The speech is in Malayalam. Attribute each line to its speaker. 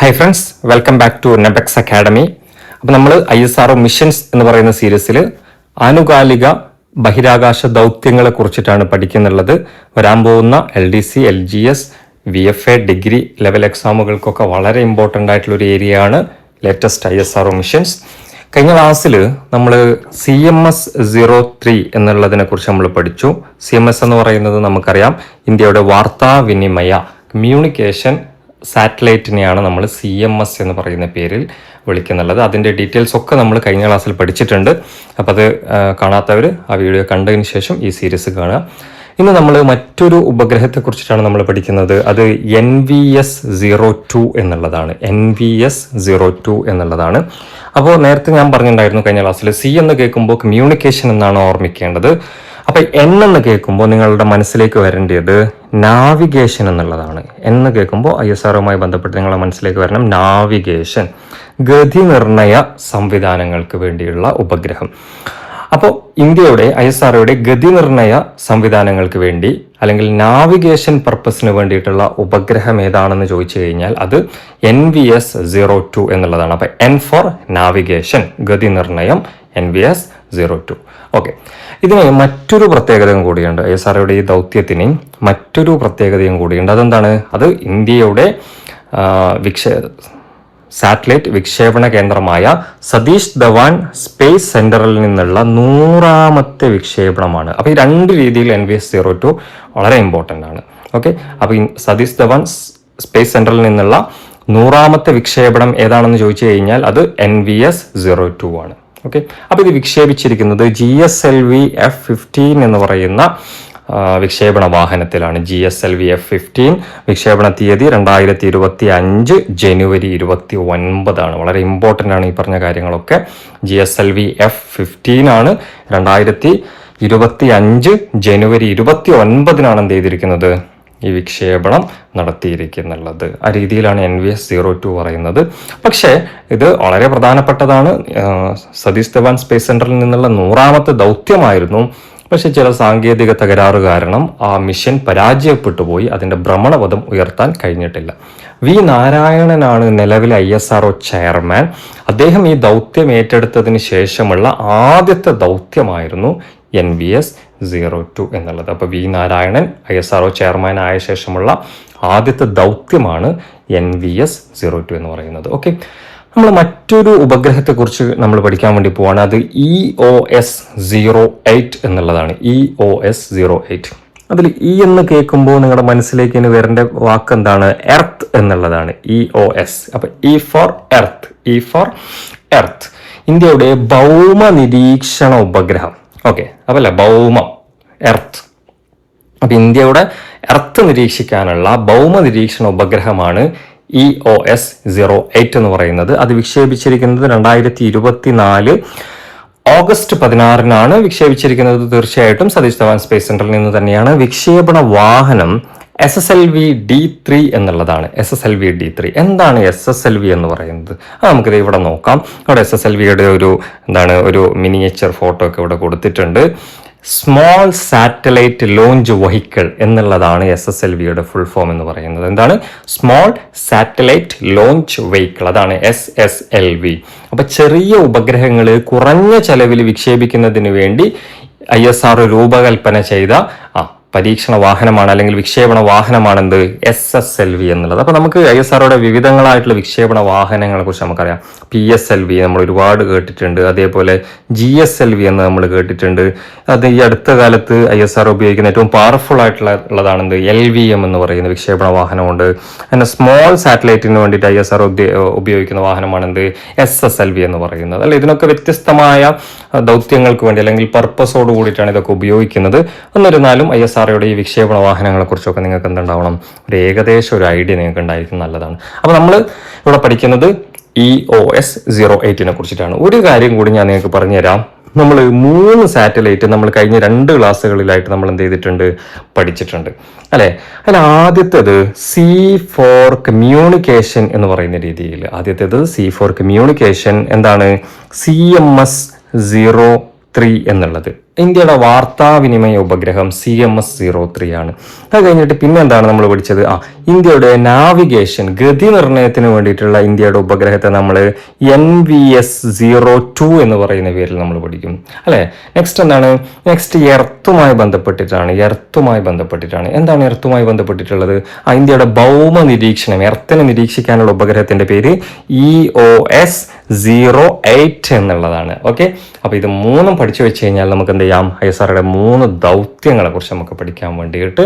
Speaker 1: Hi friends, welcome back to Nebex academy. അപ്പോൾ നമ്മൾ ISRO മിഷൻസ് എന്ന് പറയുന്ന സീരീസിൽ ആനുകാലിക ബഹിരാകാശ ദൗത്യങ്ങളെ കുറിച്ചിട്ടാണ് പഠിക്കുന്നുള്ളത്. വരാൻ പോകുന്ന LDC, LGS, VFA degree level എക്സാമുകൾക്കൊക്കെ വളരെ ഇമ്പോർട്ടൻ്റ് ആയിട്ടുള്ള ഒരു ഏരിയ ആണ് ലേറ്റസ്റ്റ് ISRO മിഷൻസ്. കഴിഞ്ഞ ക്ലാസ്സിൽ നമ്മൾ CMS-03 എന്നുള്ളതിനെ കുറിച്ച് നമ്മൾ പഠിച്ചു. CMS എന്ന് പറയുന്നത് നമുക്കറിയാം, ഇന്ത്യയുടെ വാർത്താവിനിമയ കമ്മ്യൂണിക്കേഷൻ സാറ്റലൈറ്റിനെയാണ് നമ്മൾ CMS എന്ന് പറയുന്ന പേരിൽ വിളിക്കുന്നുള്ളത്. അതിൻ്റെ ഡീറ്റെയിൽസ് ഒക്കെ നമ്മൾ കഴിഞ്ഞ ക്ലാസ്സിൽ പഠിച്ചിട്ടുണ്ട്. അപ്പോൾ അത് കാണാത്തവർ ആ വീഡിയോ കണ്ടതിന് ശേഷം ഈ സീരീസ് കാണുക. ഇന്ന് നമ്മൾ മറ്റൊരു ഉപഗ്രഹത്തെക്കുറിച്ചിട്ടാണ് നമ്മൾ പഠിക്കുന്നത്. അത് NVS-02 എന്നുള്ളതാണ്. NVS-02 എന്നുള്ളതാണ്. അപ്പോൾ നേരത്തെ ഞാൻ പറഞ്ഞിട്ടുണ്ടായിരുന്നു കഴിഞ്ഞ ക്ലാസ്സിൽ, C എന്ന് കേൾക്കുമ്പോൾ കമ്മ്യൂണിക്കേഷൻ എന്നാണ് ഓർമ്മിക്കേണ്ടത്. അപ്പം N എന്ന് കേൾക്കുമ്പോൾ നിങ്ങളുടെ മനസ്സിലേക്ക് വരേണ്ടത് നാവിഗേഷൻ എന്നുള്ളതാണ്. എന്ന് കേൾക്കുമ്പോൾ ISROയുമായി ബന്ധപ്പെട്ട് നിങ്ങളുടെ മനസ്സിലേക്ക് വരണം നാവിഗേഷൻ, ഗതി നിർണയ സംവിധാനങ്ങൾക്ക് വേണ്ടിയുള്ള ഉപഗ്രഹം. അപ്പോൾ ഇന്ത്യയുടെ ISROയുടെ ഗതി നിർണയ സംവിധാനങ്ങൾക്ക് വേണ്ടി അല്ലെങ്കിൽ നാവിഗേഷൻ പർപ്പസിന് വേണ്ടിയിട്ടുള്ള ഉപഗ്രഹം ഏതാണെന്ന് ചോദിച്ചു കഴിഞ്ഞാൽ അത് NVS-02 എന്നുള്ളതാണ്. അപ്പോൾ N ഫോർ നാവിഗേഷൻ, ഗതി നിർണയം, NVS-02. ഓക്കെ, ഇതിന് മറ്റൊരു പ്രത്യേകതയും കൂടിയുണ്ട്. ISROയുടെ ഈ ദൗത്യത്തിന് മറ്റൊരു പ്രത്യേകതയും കൂടിയുണ്ട്. അതെന്താണ്? അത് ഇന്ത്യയുടെ സാറ്റലൈറ്റ് വിക്ഷേപണ കേന്ദ്രമായ സതീഷ് ധവാൻ സ്പേസ് സെന്ററിൽ നിന്നുള്ള 100ാമത്തെ വിക്ഷേപണമാണ്. അപ്പോൾ ഈ രണ്ട് രീതിയിൽ NVS-02 വളരെ ഇമ്പോർട്ടൻ്റ് ആണ്. ഓക്കെ, അപ്പോൾ ഈ സതീഷ് ധവാൻ സ്പേസ് സെന്ററിൽ നിന്നുള്ള 100ാമത്തെ വിക്ഷേപണം ഏതാണെന്ന് ചോദിച്ചു കഴിഞ്ഞാൽ അത് NVS-02 ആണ്. ഓക്കെ, അപ്പോൾ ഇത് വിക്ഷേപിച്ചിരിക്കുന്നത് GSLV F-15 എന്ന് പറയുന്ന വിക്ഷേപണ വാഹനത്തിലാണ്. GSLV F-15 വിക്ഷേപണ തീയതി 2025 ജനുവരി 29 വളരെ ഇമ്പോർട്ടൻ്റ് ആണ് ഈ പറഞ്ഞ കാര്യങ്ങളൊക്കെ. GSLV F-15 ആണ് 2025 ജനുവരി 29 എന്ത് ചെയ്തിരിക്കുന്നത്, ഈ വിക്ഷേപണം നടത്തിയിരിക്കുന്നുള്ളത്. ആ രീതിയിലാണ് NVS-02 പറയുന്നത്. പക്ഷേ ഇത് വളരെ പ്രധാനപ്പെട്ടതാണ്. സതീഷ് ധവാൻ സ്പേസ് സെന്ററിൽ നിന്നുള്ള 100ാമത്തെ ദൗത്യമായിരുന്നു. പക്ഷെ ചില സാങ്കേതിക തകരാറ് കാരണം ആ മിഷൻ പരാജയപ്പെട്ടു പോയി. അതിൻ്റെ ഭ്രമണപഥം ഉയർത്താൻ കഴിഞ്ഞിട്ടില്ല. വി നാരായണനാണ് നിലവിലെ ISRO ചെയർമാൻ. അദ്ദേഹം ഈ ദൗത്യം ഏറ്റെടുത്തതിന് ശേഷമുള്ള ആദ്യത്തെ ദൗത്യമായിരുന്നു NVS-02 എന്നുള്ളത്. അപ്പോൾ വി നാരായണൻ ISRO ചെയർമാൻ ആയ ശേഷമുള്ള ആദ്യത്തെ ദൗത്യമാണ് NVS-02 എന്ന് പറയുന്നത്. ഓക്കെ, നമ്മൾ മറ്റൊരു ഉപഗ്രഹത്തെക്കുറിച്ച് നമ്മൾ പഠിക്കാൻ വേണ്ടി പോവാണ്. അത് EOS-08 എന്നുള്ളതാണ്. EOS-08. അതിൽ E എന്ന് കേൾക്കുമ്പോൾ നിങ്ങളുടെ മനസ്സിലേക്ക് ഇനി വരേണ്ട വാക്ക് എന്താണ്? എർത്ത് എന്നുള്ളതാണ്. EOS. അപ്പോൾ E for earth. E for earth, ഇന്ത്യയുടെ ഭൗമ നിരീക്ഷണ ഉപഗ്രഹം. ഓക്കെ, അപ്പോൾ അല്ല, ഭൗമം, എർത്ത്. അപ്പം ഇന്ത്യയുടെ എർത്ത് നിരീക്ഷിക്കാനുള്ള ഭൗമ നിരീക്ഷണ ഉപഗ്രഹമാണ് EOS-08 എന്ന് പറയുന്നത്. അത് വിക്ഷേപിച്ചിരിക്കുന്നത് 2024 ഓഗസ്റ്റ് 16 വിക്ഷേപിച്ചിരിക്കുന്നത്. തീർച്ചയായിട്ടും സതീഷ് ധവാൻ സ്പേസ് സെന്ററിൽ നിന്ന് തന്നെയാണ്. വിക്ഷേപണ വാഹനം SSLV-D3 എന്നുള്ളതാണ്. SSLV-D3 എന്താണ് SSLV എന്ന് പറയുന്നത്? അത് നമുക്കിത് ഇവിടെ നോക്കാം. അവിടെ SSLVയുടെ ഒരു മിനിയേച്ചർ ഫോട്ടോ ഒക്കെ ഇവിടെ കൊടുത്തിട്ടുണ്ട്. സ്മോൾ സാറ്റലൈറ്റ് ലോഞ്ച് വെഹിക്കിൾ എന്നുള്ളതാണ് SSLVയുടെ ഫുൾ ഫോം എന്ന് പറയുന്നത്. എന്താണ്? സ്മോൾ സാറ്റലൈറ്റ് ലോഞ്ച് വെഹിക്കിൾ, അതാണ് SSLV. അപ്പൊ ചെറിയ ഉപഗ്രഹങ്ങൾ കുറഞ്ഞ ചെലവിൽ വിക്ഷേപിക്കുന്നതിന് വേണ്ടി ISRO രൂപകൽപ്പന ചെയ്ത പരീക്ഷണ വാഹനമാണ് അല്ലെങ്കിൽ വിക്ഷേപണ വാഹനമാണെന്ത്? SSLV എന്നുള്ളത്. അപ്പോൾ നമുക്ക് ISROയുടെ വിവിധങ്ങളായിട്ടുള്ള വിക്ഷേപണ വാഹനങ്ങളെ കുറിച്ച് നമുക്കറിയാം. PSLV നമ്മൾ ഒരുപാട് കേട്ടിട്ടുണ്ട്. അതേപോലെ GSLV എന്ന് നമ്മൾ കേട്ടിട്ടുണ്ട്. അത് ഈ അടുത്ത കാലത്ത് ISRO ഉപയോഗിക്കുന്ന ഏറ്റവും പവർഫുൾ ആയിട്ടുള്ളതാണെന്ത്? LVM എന്ന് പറയുന്ന വിക്ഷേപണ വാഹനമുണ്ട്. അങ്ങനെ സ്മോൾ സാറ്റലൈറ്റിന് വേണ്ടിയിട്ട് ISRO ഉപയോഗിക്കുന്ന വാഹനമാണെന്ത്? SSLV എന്ന് പറയുന്നത്. അല്ലെ, ഇതിനൊക്കെ വ്യത്യസ്തമായ ദൗത്യങ്ങൾക്ക് വേണ്ടി അല്ലെങ്കിൽ പർപ്പസോട് കൂടിയിട്ടാണ് ഇതൊക്കെ ഉപയോഗിക്കുന്നത്. എന്നിരുന്നാലും ISROയുടെ ഈ വിക്ഷേപണ വാഹനങ്ങളെ കുറിച്ചൊക്കെ നിങ്ങൾക്ക് എന്തുണ്ടാവണം? ഒരു ഏകദേശം ഒരു ഐഡിയ നിങ്ങൾക്ക് ഉണ്ടായിരിക്കും, നല്ലതാണ്. അപ്പോൾ നമ്മൾ ഇവിടെ പഠിക്കുന്നത് EOS-08 കുറിച്ചിട്ടാണ്. ഒരു കാര്യം കൂടി ഞാൻ നിങ്ങൾക്ക് പറഞ്ഞുതരാം. നമ്മൾ 3 സാറ്റലൈറ്റ് നമ്മൾ കഴിഞ്ഞ 2 ക്ലാസ്സുകളിലായിട്ട് നമ്മൾ എന്ത് ചെയ്തിട്ടുണ്ട്? പഠിച്ചിട്ടുണ്ട്, അല്ലെ? അതിൽ ആദ്യത്തേത് C ഫോർ കമ്മ്യൂണിക്കേഷൻ എന്ന് പറയുന്ന രീതിയിൽ. ആദ്യത്തേത് C ഫോർ കമ്മ്യൂണിക്കേഷൻ. എന്താണ്? CMS-03 എന്നുള്ളത്. ഇന്ത്യയുടെ വാർത്താവിനിമയ ഉപഗ്രഹം CMS-03 ആണ്. അത് കഴിഞ്ഞിട്ട് പിന്നെ എന്താണ് നമ്മൾ പഠിച്ചത്? ഇന്ത്യയുടെ നാവിഗേഷൻ ഗതി നിർണയത്തിന് വേണ്ടിയിട്ടുള്ള ഇന്ത്യയുടെ ഉപഗ്രഹത്തെ നമ്മൾ NVS-02 എന്ന് പറയുന്ന പേരിൽ നമ്മൾ പഠിക്കും അല്ലെ. നെക്സ്റ്റ് എന്താണ്? നെക്സ്റ്റ് എർത്തുമായി ബന്ധപ്പെട്ടിട്ടാണ്. എന്താണ് എർത്തുമായി ബന്ധപ്പെട്ടിട്ടുള്ളത്? ഇന്ത്യയുടെ ഭൗമ നിരീക്ഷണം, എർത്തിനെ നിരീക്ഷിക്കാനുള്ള ഉപഗ്രഹത്തിന്റെ പേര് EOS-08 എന്നുള്ളതാണ്. ഓക്കെ, അപ്പൊ ഇത് മൂന്നും പഠിച്ചു വെച്ച് കഴിഞ്ഞാൽ നമുക്ക് എന്ത് ചെയ്യാം? ISROയുടെ 3 ദൗത്യങ്ങളെ കുറിച്ച് നമുക്ക് പഠിക്കാൻ വേണ്ടിയിട്ട്